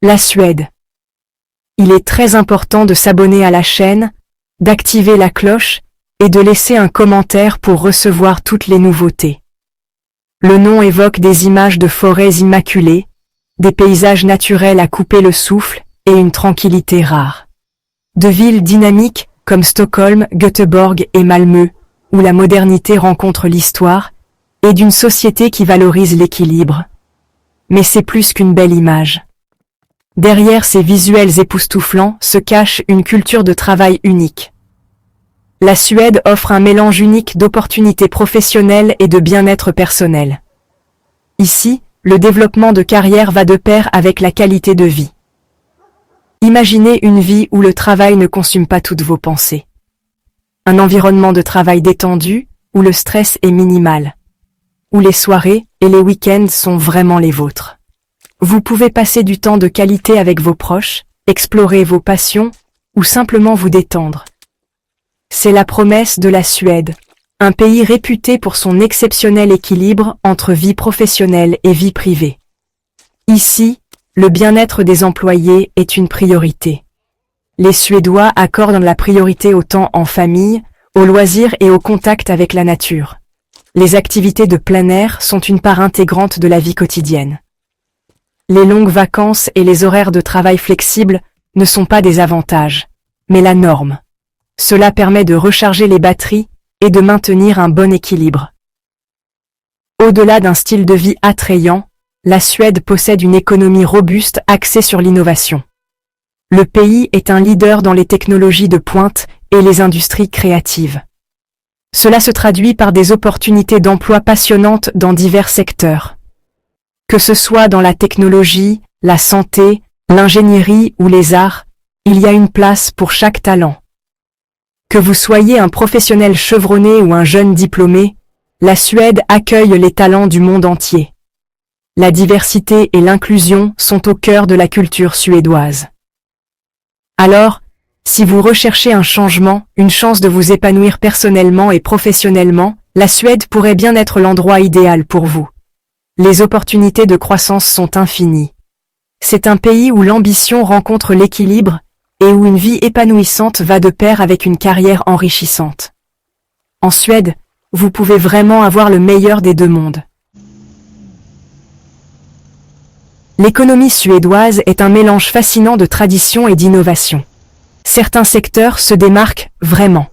La Suède. Il est très important de s'abonner à la chaîne, d'activer la cloche et de laisser un commentaire pour recevoir toutes les nouveautés. Le nom évoque des images de forêts immaculées, des paysages naturels à couper le souffle et une tranquillité rare. De villes dynamiques comme Stockholm, Göteborg et Malmö, où la modernité rencontre l'histoire, et d'une société qui valorise l'équilibre. Mais c'est plus qu'une belle image. Derrière ces visuels époustouflants se cache une culture de travail unique. La Suède offre un mélange unique d'opportunités professionnelles et de bien-être personnel. Ici, le développement de carrière va de pair avec la qualité de vie. Imaginez une vie où le travail ne consume pas toutes vos pensées. Un environnement de travail détendu, où le stress est minimal. Où les soirées et les week-ends sont vraiment les vôtres. Vous pouvez passer du temps de qualité avec vos proches, explorer vos passions, ou simplement vous détendre. C'est la promesse de la Suède, un pays réputé pour son exceptionnel équilibre entre vie professionnelle et vie privée. Ici, le bien-être des employés est une priorité. Les Suédois accordent la priorité au temps en famille, aux loisirs et au contact avec la nature. Les activités de plein air sont une part intégrante de la vie quotidienne. Les longues vacances et les horaires de travail flexibles ne sont pas des avantages, mais la norme. Cela permet de recharger les batteries et de maintenir un bon équilibre. Au-delà d'un style de vie attrayant, la Suède possède une économie robuste axée sur l'innovation. Le pays est un leader dans les technologies de pointe et les industries créatives. Cela se traduit par des opportunités d'emploi passionnantes dans divers secteurs. Que ce soit dans la technologie, la santé, l'ingénierie ou les arts, il y a une place pour chaque talent. Que vous soyez un professionnel chevronné ou un jeune diplômé, la Suède accueille les talents du monde entier. La diversité et l'inclusion sont au cœur de la culture suédoise. Alors, si vous recherchez un changement, une chance de vous épanouir personnellement et professionnellement, la Suède pourrait bien être l'endroit idéal pour vous. Les opportunités de croissance sont infinies. C'est un pays où l'ambition rencontre l'équilibre et où une vie épanouissante va de pair avec une carrière enrichissante. En Suède, vous pouvez vraiment avoir le meilleur des deux mondes. L'économie suédoise est un mélange fascinant de tradition et d'innovation. Certains secteurs se démarquent vraiment.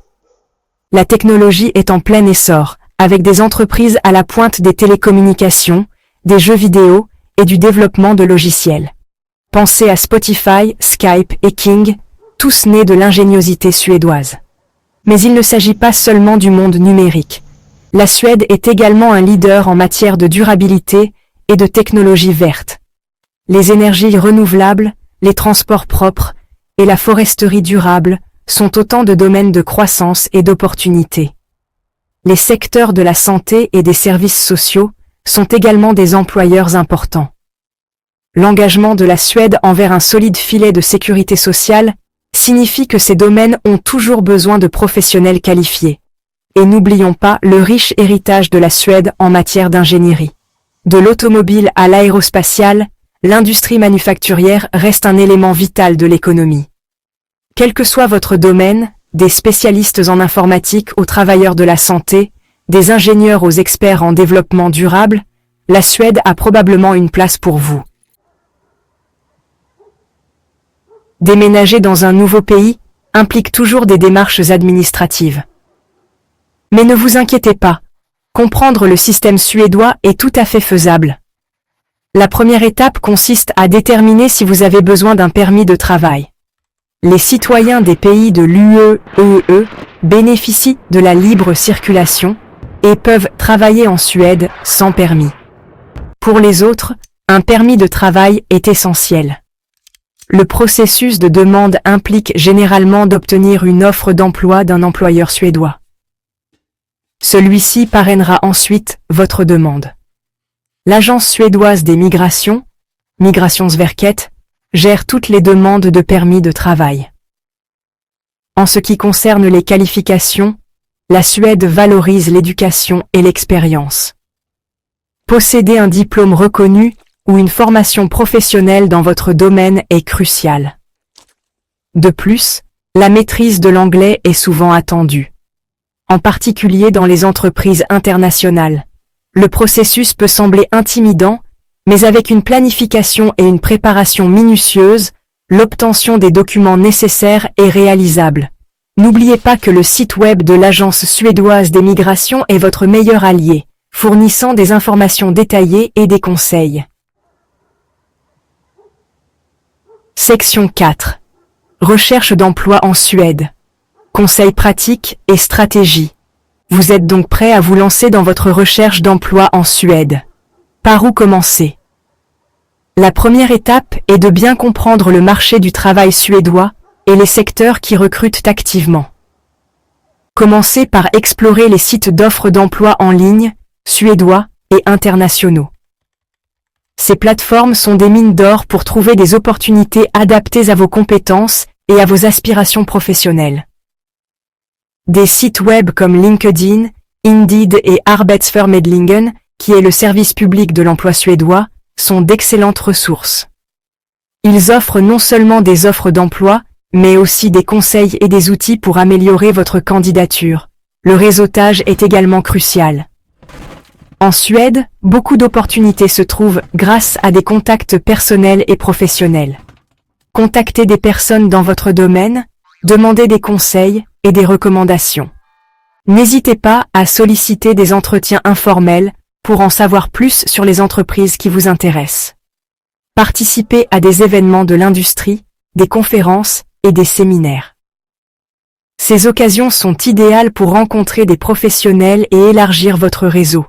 La technologie est en plein essor, avec des entreprises à la pointe des télécommunications, des jeux vidéo et du développement de logiciels. Pensez à Spotify, Skype et King, tous nés de l'ingéniosité suédoise. Mais il ne s'agit pas seulement du monde numérique. La Suède est également un leader en matière de durabilité et de technologie verte. Les énergies renouvelables, les transports propres et la foresterie durable sont autant de domaines de croissance et d'opportunités. Les secteurs de la santé et des services sociaux sont également des employeurs importants. L'engagement de la Suède envers un solide filet de sécurité sociale signifie que ces domaines ont toujours besoin de professionnels qualifiés. Et n'oublions pas le riche héritage de la Suède en matière d'ingénierie. De l'automobile à l'aérospatiale, l'industrie manufacturière reste un élément vital de l'économie. Quel que soit votre domaine, des spécialistes en informatique aux travailleurs de la santé, des ingénieurs aux experts en développement durable, la Suède a probablement une place pour vous. Déménager dans un nouveau pays implique toujours des démarches administratives. Mais ne vous inquiétez pas, comprendre le système suédois est tout à fait faisable. La première étape consiste à déterminer si vous avez besoin d'un permis de travail. Les citoyens des pays de l'UE bénéficient de la libre circulation et peuvent travailler en Suède sans permis. Pour les autres, un permis de travail est essentiel. Le processus de demande implique généralement d'obtenir une offre d'emploi d'un employeur suédois. Celui-ci parrainera ensuite votre demande. L'agence suédoise des migrations, Migrationsverket, gère toutes les demandes de permis de travail. En ce qui concerne les qualifications, la Suède valorise l'éducation et l'expérience. Posséder un diplôme reconnu ou une formation professionnelle dans votre domaine est cruciale. De plus, la maîtrise de l'anglais est souvent attendue. En particulier dans les entreprises internationales. Le processus peut sembler intimidant, mais avec une planification et une préparation minutieuse, l'obtention des documents nécessaires est réalisable. N'oubliez pas que le site web de l'Agence suédoise des migrations est votre meilleur allié, fournissant des informations détaillées et des conseils. Section 4. Recherche d'emploi en Suède. Conseils pratiques et stratégies. Vous êtes donc prêt à vous lancer dans votre recherche d'emploi en Suède. Par où commencer? La première étape est de bien comprendre le marché du travail suédois et les secteurs qui recrutent activement. Commencez par explorer les sites d'offres d'emploi en ligne, suédois et internationaux. Ces plateformes sont des mines d'or pour trouver des opportunités adaptées à vos compétences et à vos aspirations professionnelles. Des sites web comme LinkedIn, Indeed et Arbetsförmedlingen, qui est le service public de l'emploi suédois, sont d'excellentes ressources. Ils offrent non seulement des offres d'emploi, mais aussi des conseils et des outils pour améliorer votre candidature. Le réseautage est également crucial. En Suède, beaucoup d'opportunités se trouvent grâce à des contacts personnels et professionnels. Contactez des personnes dans votre domaine, demandez des conseils et des recommandations. N'hésitez pas à solliciter des entretiens informels pour en savoir plus sur les entreprises qui vous intéressent. Participez à des événements de l'industrie, des conférences et des séminaires. Ces occasions sont idéales pour rencontrer des professionnels et élargir votre réseau.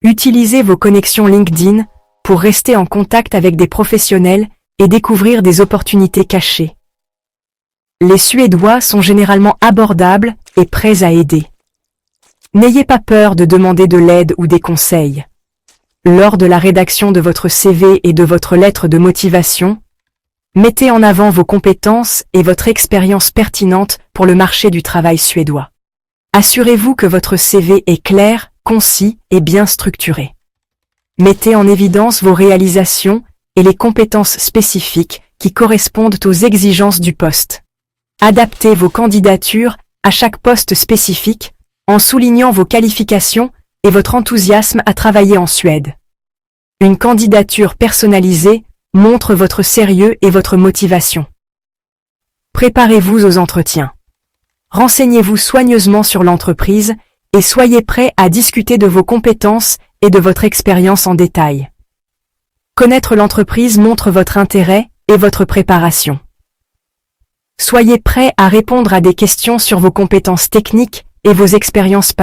Utilisez vos connexions LinkedIn pour rester en contact avec des professionnels et découvrir des opportunités cachées. Les Suédois sont généralement abordables et prêts à aider. N'ayez pas peur de demander de l'aide ou des conseils. Lors de la rédaction de votre CV et de votre lettre de motivation, mettez en avant vos compétences et votre expérience pertinente pour le marché du travail suédois. Assurez-vous que votre CV est clair, concis et bien structuré. Mettez en évidence vos réalisations et les compétences spécifiques qui correspondent aux exigences du poste. Adaptez vos candidatures à chaque poste spécifique en soulignant vos qualifications et votre enthousiasme à travailler en Suède. Une candidature personnalisée montre votre sérieux et votre motivation. Préparez-vous aux entretiens. Renseignez-vous soigneusement sur l'entreprise et soyez prêt à discuter de vos compétences et de votre expérience en détail. Connaître l'entreprise montre votre intérêt et votre préparation. Soyez prêt à répondre à des questions sur vos compétences techniques et vos expériences passées.